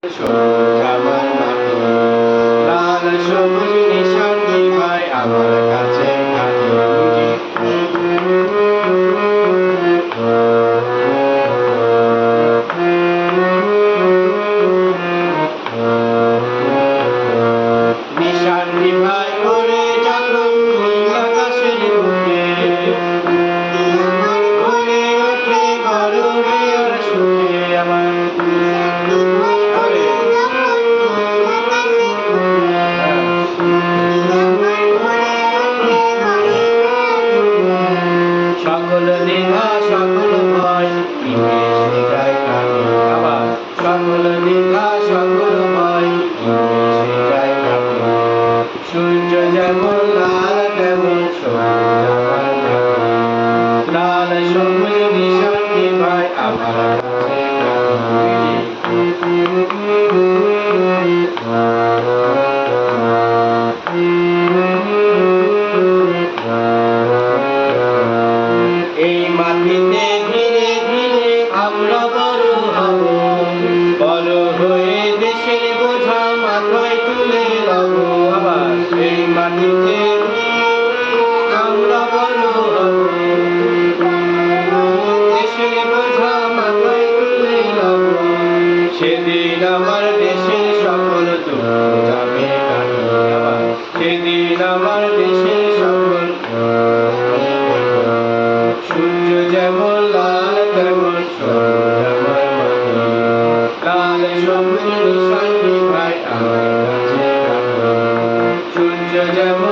সবুজ আমার মাটি, লাল সবুজ নিশানি ভাই আমার কাছে ঘাটি। নিশানি ভাই ওরে যখন নীল আকাশের বুকে ভরে ওঠে গরবে আর সুখে আমার। সকল দ্বিধা সকল ভয় মিশে যায় কাটে আবার। সকল দ্বিধা সকল ভয় মিশে যায় কাটে। সূর্য যেমন লাল তেমন সবুজ আমার মাটি, লাল সবুজ নিশানি ভাই আমার কাছে এই মাটিতে ধীরে ধীরে আমরা বড় হব, বড় হয়ে দেশের বোঝা মাথায় তুলে লব আবার। এই মাটিতে আমরা বড় হব, দেশের বোঝা মাথায় তুলে লব। সেদিন আমার দেশের সকল দুঃখ যাবে কাটে আবার। সেদিন আমার দেশের সকল সূর্য যেমন লাল তেমন সবুজ আমার মাটি, লাল সবুজ নিশানি ভাই আমার কাছে ঘাটি। সূর্য যেমন